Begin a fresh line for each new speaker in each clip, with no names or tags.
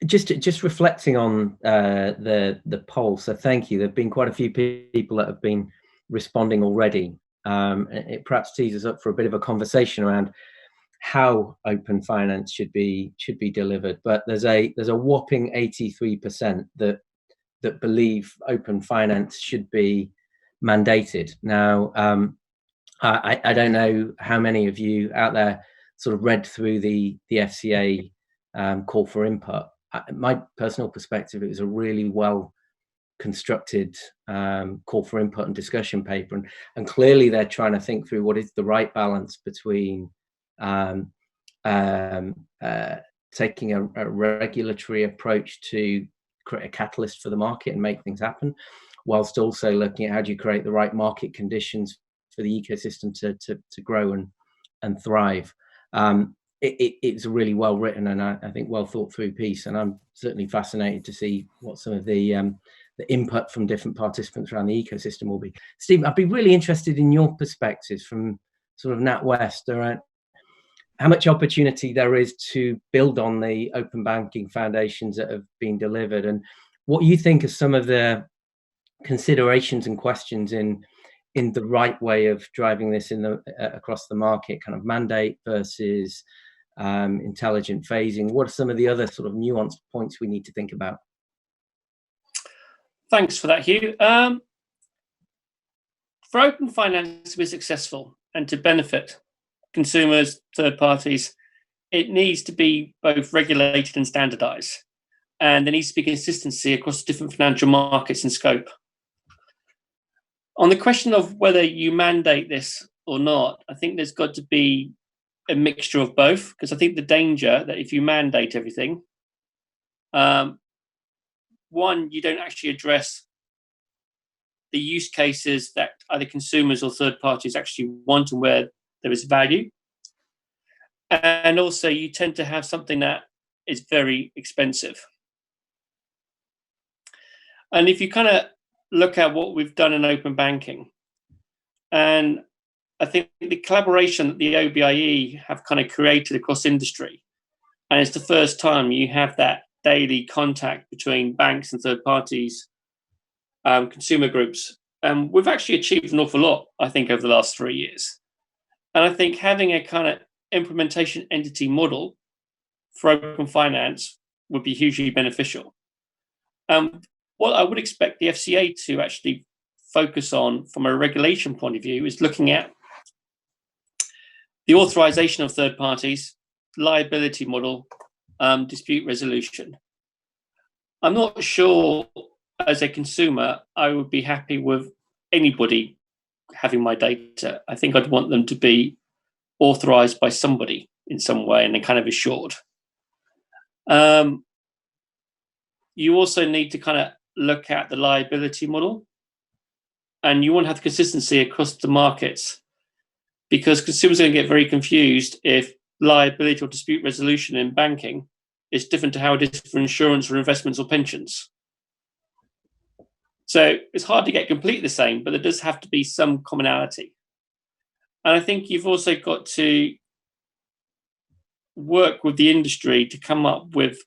Just reflecting on the poll. So thank you. There've been quite a few people that have been responding already. It perhaps teases up for a bit of a conversation around how open finance should be delivered. But there's a whopping 83% that believe open finance should be mandated. Now, I don't know how many of you out there sort of read through the FCA call for input. My personal perspective, it was a really well constructed call for input and discussion paper, and clearly they're trying to think through what is the right balance between taking a regulatory approach to create a catalyst for the market and make things happen, whilst also looking at how do you create the right market conditions for the ecosystem to grow and thrive. It's a really well written and I think well thought through piece, and I'm certainly fascinated to see what some of the input from different participants around the ecosystem will be. Steve, I'd be really interested in your perspectives from sort of NatWest around how much opportunity there is to build on the open banking foundations that have been delivered, and what you think are some of the considerations and questions in the right way of driving this across the market, kind of mandate versus intelligent phasing. What are some of the other sort of nuanced points we need to think about?
Thanks for that, Hugh. For open finance to be successful and to benefit consumers, third parties, it needs to be both regulated and standardized. And there needs to be consistency across different financial markets and scope. On the question of whether you mandate this or not, I think there's got to be a mixture of both, because I think the danger that if you mandate everything, one, you don't actually address the use cases that either consumers or third parties actually want and where there is value. And also you tend to have something that is very expensive. And if you kind of look at what we've done in open banking, and I think the collaboration that the OBIE have kind of created across industry, and it's the first time you have that daily contact between banks and third parties, consumer groups. We've actually achieved an awful lot, I think, over the last 3 years. And I think having a kind of implementation entity model for open finance would be hugely beneficial. What I would expect the FCA to actually focus on from a regulation point of view is looking at the authorization of third parties, liability model, dispute resolution. I'm not sure as a consumer I would be happy with anybody having my data. I think I'd want them to be authorized by somebody in some way and then kind of assured. You also need to kind of look at the liability model, and you want to have consistency across the markets, because consumers are going to get very confused if liability or dispute resolution in banking is different to how it is for insurance or investments or pensions. So it's hard to get completely the same, but there does have to be some commonality. And I think you've also got to work with the industry to come up with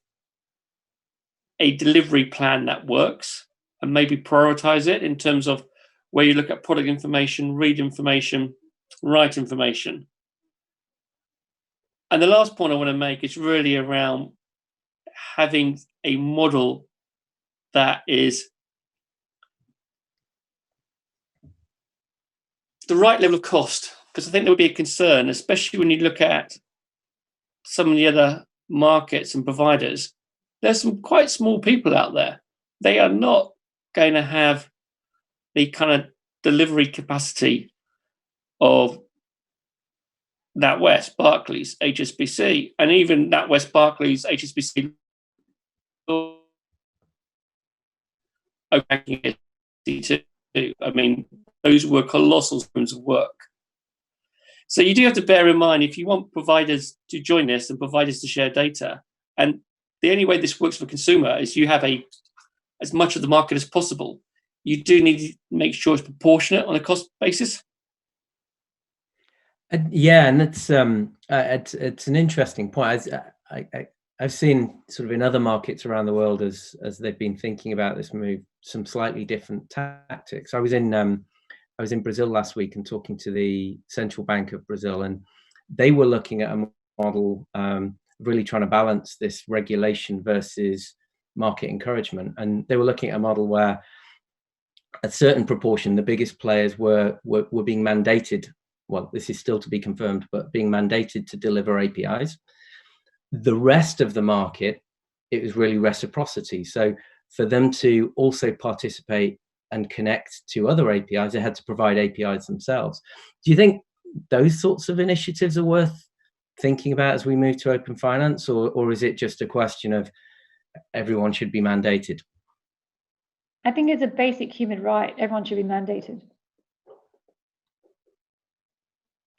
a delivery plan that works, and maybe prioritize it in terms of where you look at product information, read information, write information. And the last point I want to make is really around having a model that is the right level of cost, because I think there would be a concern, especially when you look at some of the other markets and providers. There's some quite small people out there. They are not going to have the kind of delivery capacity of NatWest, Barclays, HSBC, and even NatWest, Barclays, HSBC. I mean, those were colossal sums of work. So you do have to bear in mind, if you want providers to join this and providers to share data, and the only way this works for consumer is you have as much of the market as possible, you do need to make sure it's proportionate on a cost basis.
Yeah, and it's an interesting point. I've seen sort of in other markets around the world as they've been thinking about this move, some slightly different tactics. I was in Brazil last week and talking to the Central Bank of Brazil, and they were looking at a model really trying to balance this regulation versus market encouragement. And they were looking at a model where a certain proportion, the biggest players were being mandated. Well, this is still to be confirmed, but being mandated to deliver APIs. The rest of the market, it was really reciprocity. So for them to also participate and connect to other APIs, they had to provide APIs themselves. Do you think those sorts of initiatives are worth thinking about as we move to open finance, or is it just a question of everyone should be mandated?
I think it's a basic human right. Everyone should be mandated.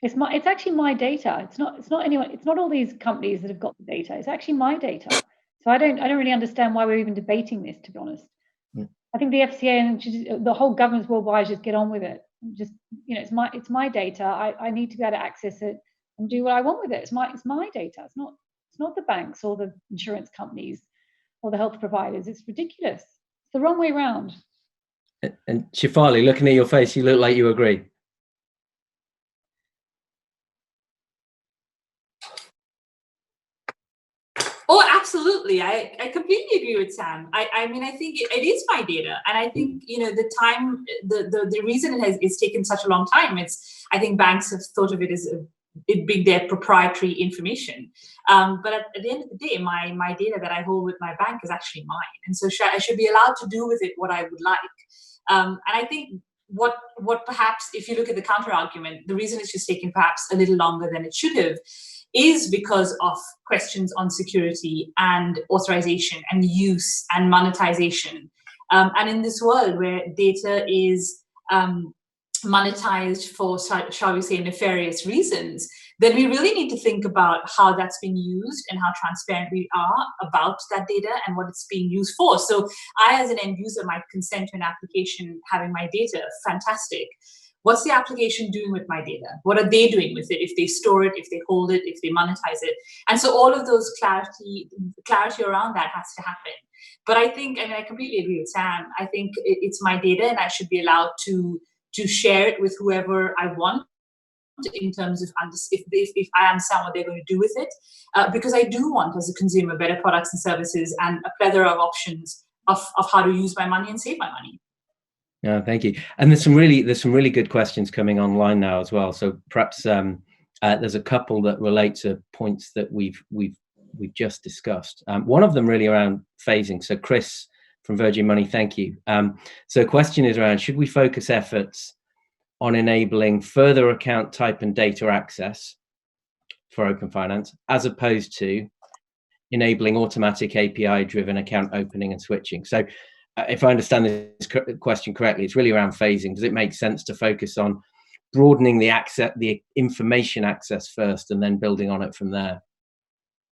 It's actually my data. It's not anyone. It's not all these companies that have got the data. It's actually my data. So I don't really understand why we're even debating this, to be honest. I think the FCA and the whole governments worldwide just get on with it. Just, it's my data. I need to be able to access it and do what I want with it. It's my data. It's not the banks or the insurance companies or the health providers. It's ridiculous. It's the wrong way around.
And Shefali, looking at your face, you look like you agree.
Oh, absolutely. I completely agree with Sam. I mean, I think it is my data. And I think, the reason it's taken such a long time, I think banks have thought of it as it being their proprietary information. But at the end of the day, my data that I hold with my bank is actually mine. And so I should be allowed to do with it what I would like. And I think what perhaps, if you look at the counter argument, the reason it's just taken perhaps a little longer than it should have is because of questions on security and authorization and use and monetization. And in this world where data is monetized for, shall we say, nefarious reasons, then we really need to think about how that's being used and how transparent we are about that data and what it's being used for. So I, as an end user, might consent to an application having my data. Fantastic. What's the application doing with my data? What are they doing with it? If they store it, if they hold it, if they monetize it. And so all of those clarity around that has to happen. But I think, I completely agree with Sam. I think it's my data and I should be allowed to share it with whoever I want in terms of if I understand what they're going to do with it. Because I do want, as a consumer, better products and services and a plethora of options of how to use my money and save my money.
Yeah, thank you. And there's some really good questions coming online now as well. So perhaps there's a couple that relate to points that we've just discussed. One of them really around phasing. So Chris from Virgin Money, thank you. So question is around, should we focus efforts on enabling further account type and data access for open finance, as opposed to enabling automatic API-driven account opening and switching? So if I understand this question correctly, it's really around phasing. Does it make sense to focus on broadening the information access first and then building on it from there?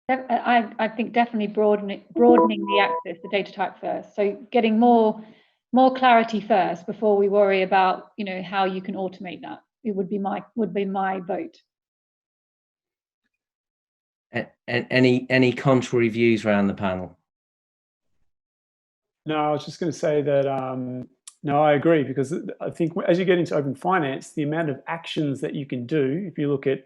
I think definitely broadening the access, the data type first. So getting more clarity first before we worry about how you can automate that. It would be my vote.
And any contrary views around the panel?
No, I was just going to say that, no, I agree, because I think as you get into open finance, the amount of actions that you can do, if you look at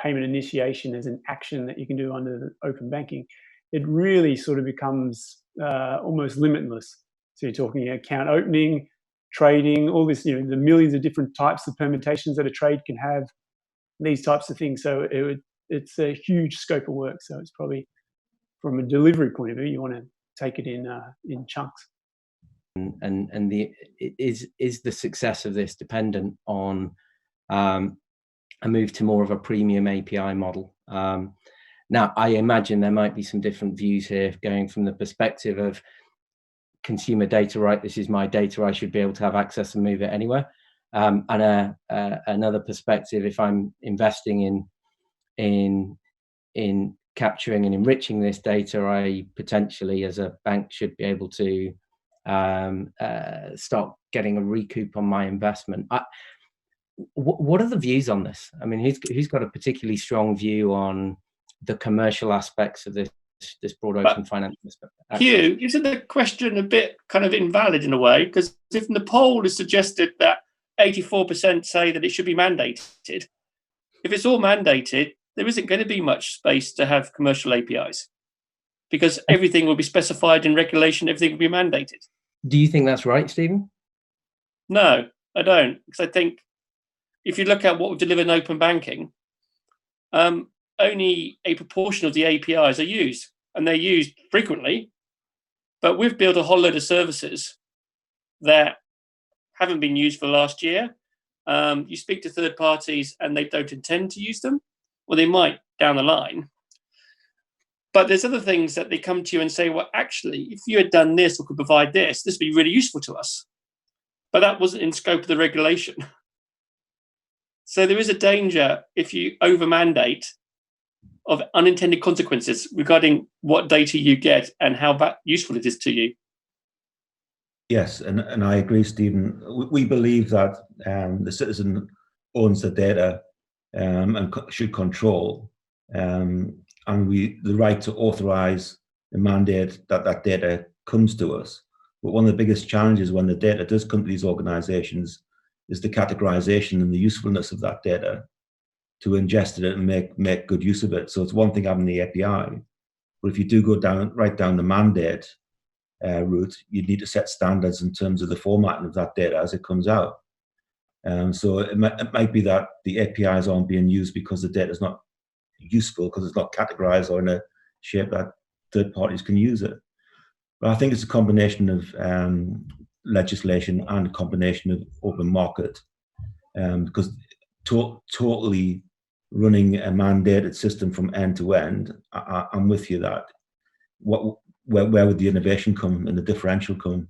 payment initiation as an action that you can do under the open banking, it really sort of becomes almost limitless. So you're talking account opening, trading, all this, the millions of different types of permutations that a trade can have, these types of things. So it's a huge scope of work. So it's probably, from a delivery point of view, you want to take it in chunks.
And is the success of this dependent on a move to more of a premium API model? Now, I imagine there might be some different views here, going from the perspective of consumer data right. This is my data. I should be able to have access and move it anywhere. And another perspective, if I'm investing in capturing and enriching this data, I potentially, as a bank, should be able to start getting a recoup on my investment. What are the views on this? I mean, who's got a particularly strong view on the commercial aspects of this this broad open finance aspect.
Hugh, isn't the question a bit kind of invalid in a way? Because if the poll has suggested that 84% say that it should be mandated, if it's all mandated, there isn't going to be much space to have commercial APIs, because everything will be specified in regulation, everything will be mandated.
Do you think that's right, Stephen?
No, I don't, because I think if you look at what we've delivered in open banking, only a proportion of the APIs are used, and they're used frequently, but we've built a whole load of services that haven't been used for last year. You speak to third parties and they don't intend to use them, or they might down the line. But there's other things that they come to you and say, well, actually, if you had done this or could provide this, this would be really useful to us. But that wasn't in scope of the regulation. So there is a danger if you over-mandate of unintended consequences regarding what data you get and how useful it is to you.
Yes, and I agree, Stephen. We believe that the citizen owns the data and should control, and the right to authorize and mandate that data comes to us. But one of the biggest challenges when the data does come to these organizations is the categorization and the usefulness of that data to ingest it and make good use of it. So it's one thing having the API, but if you do go right down the mandate route, you need to set standards in terms of the formatting of that data as it comes out. So it might be that the APIs aren't being used because the data is not useful, because it's not categorized or in a shape that third parties can use it. But I think it's a combination of legislation and a combination of open market, because totally running a mandated system from end to end, I'm with you that where would the innovation come and the differential come?